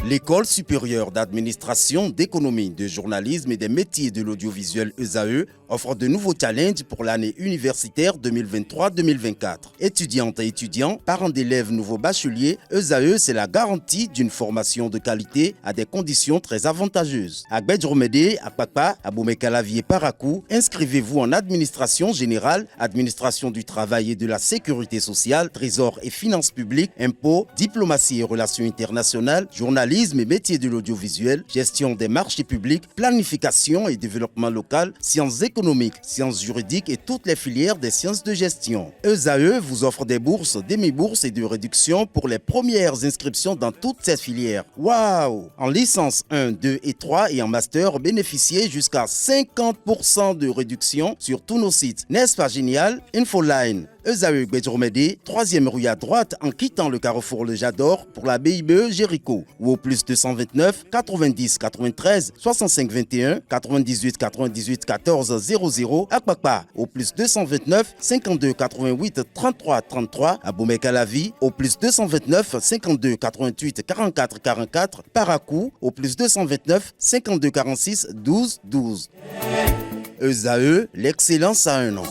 L'École supérieure d'administration, d'économie, de journalisme et des métiers de l'audiovisuel ESAE offre de nouveaux challenges pour l'année universitaire 2023-2024. Étudiantes et étudiants, parents d'élèves nouveaux bacheliers, ESAE, c'est la garantie d'une formation de qualité à des conditions très avantageuses. À Gbedjromede, à Papa, à Boumekalavi et Parakou, inscrivez-vous en administration générale, administration du travail et de la sécurité sociale, trésor et finances publiques, impôts, diplomatie et relations internationales, journalisme et métiers de l'audiovisuel, gestion des marchés publics, planification et développement local, sciences économiques, sciences juridiques et toutes les filières des sciences de gestion. ESAE vous offre des bourses, demi-bourses et de réductions pour les premières inscriptions dans toutes ces filières. Waouh! En licence 1, 2 et 3 et en master, bénéficiez jusqu'à 50% de réduction sur tous nos sites. N'est-ce pas génial? Infoline. ESAE Gbedjromede, 3e rue à droite en quittant le carrefour Le Jador pour la BIBE Jéricho ou au plus 229 90 93 65 21 98 98 14 00 à Kpakpa au plus 229 52 88 33 33 à Boumekalavi au plus 229 52 88 44 44 Parakou au plus 229 52 46 12 12. ESAE, l'excellence à un nom.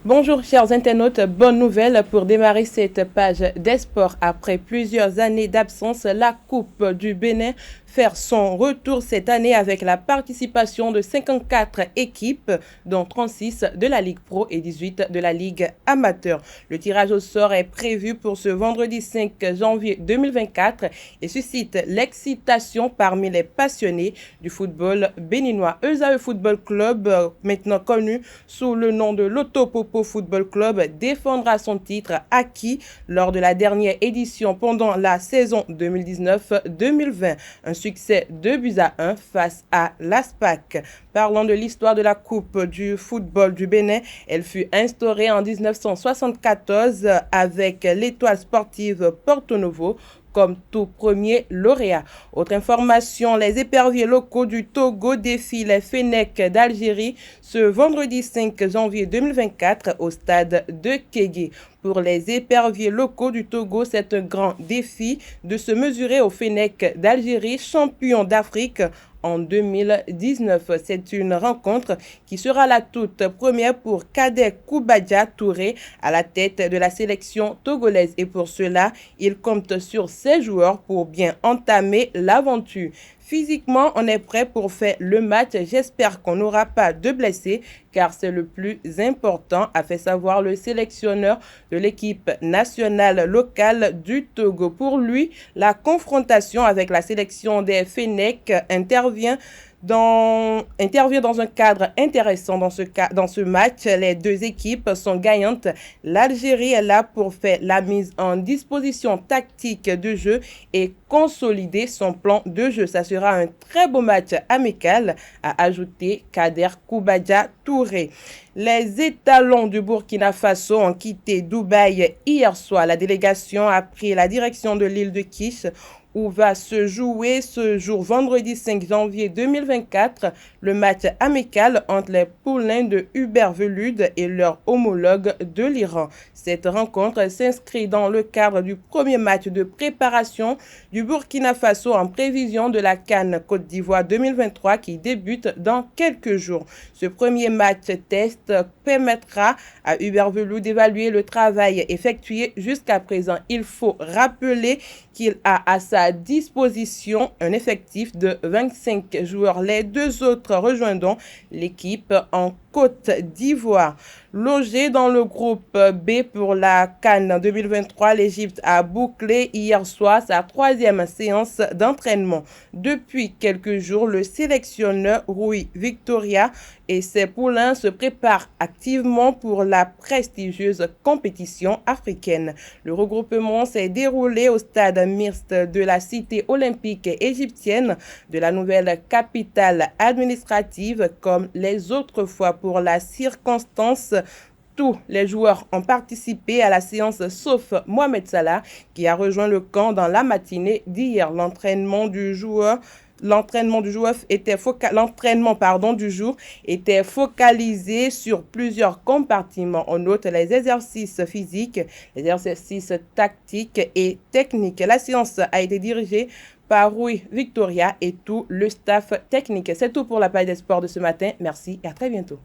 Bonjour chers internautes, bonne nouvelle pour démarrer cette page des sports. Après plusieurs années d'absence, la Coupe du Bénin faire son retour cette année avec la participation de 54 équipes, dont 36 de la Ligue Pro et 18 de la Ligue Amateur. Le tirage au sort est prévu pour ce vendredi 5 janvier 2024 et suscite l'excitation parmi les passionnés du football béninois. ESAE Football Club, maintenant connu sous le nom de l'Autopopo Football Club, défendra son titre acquis lors de la dernière édition pendant la saison 2019-2020. Un succès 2-1 face à l'ASPAC. Parlons de l'histoire de la Coupe du football du Bénin. Elle fut instaurée en 1974 avec l'Étoile sportive Porto Novo comme tout premier lauréat. Autre information, les éperviers locaux du Togo défient les Fennecs d'Algérie ce vendredi 5 janvier 2024 au stade de Kégué. Pour les éperviers locaux du Togo, c'est un grand défi de se mesurer aux Fennecs d'Algérie, champions d'Afrique en 2019. C'est une rencontre qui sera la toute première pour Kader Koubadia Touré à la tête de la sélection togolaise. Et pour cela, il compte sur ses joueurs pour bien entamer l'aventure. Physiquement, on est prêt pour faire le match. J'espère qu'on n'aura pas de blessés car c'est le plus important, a fait savoir le sélectionneur de l'équipe nationale locale du Togo. Pour lui, la confrontation avec la sélection des Fennecs intervient dans un cadre intéressant dans ce match. Les deux équipes sont gagnantes. L'Algérie est là pour faire la mise en disposition tactique de jeu et consolider son plan de jeu. Ça sera un très beau match amical, a ajouté Kader Koubadia Touré. Les étalons du Burkina Faso ont quitté Dubaï hier soir. La délégation a pris la direction de l'île de Kish où va se jouer ce jour vendredi 5 janvier 2024 le match amical entre les poulains de Hubert Velud et leur homologue de l'Iran. Cette rencontre s'inscrit dans le cadre du premier match de préparation du Burkina Faso en prévision de la CAN Côte d'Ivoire 2023 qui débute dans quelques jours. Ce premier match test permettra à Hubert Velud d'évaluer le travail effectué jusqu'à présent. Il faut rappeler qu'il a à sa disposition un effectif de 25 joueurs. Les deux autres rejoindront l'équipe en Côte d'Ivoire. Logé dans le groupe B pour la CAN 2023, l'Égypte a bouclé hier soir sa troisième séance d'entraînement. Depuis quelques jours, le sélectionneur Rui Victoria et ses poulains se préparent activement pour la prestigieuse compétition africaine. Le regroupement s'est déroulé au stade mixte de la cité olympique égyptienne de la nouvelle capitale administrative comme les autres fois pour la circonstance. Tous les joueurs ont participé à la séance sauf Mohamed Salah qui a rejoint le camp dans la matinée d'hier. L'entraînement du joueur L'entraînement du jour était focalisé sur plusieurs compartiments. On note les exercices physiques, les exercices tactiques et techniques. La séance a été dirigée par Rui Victoria et tout le staff technique. C'est tout pour la page des sports de ce matin. Merci et à très bientôt.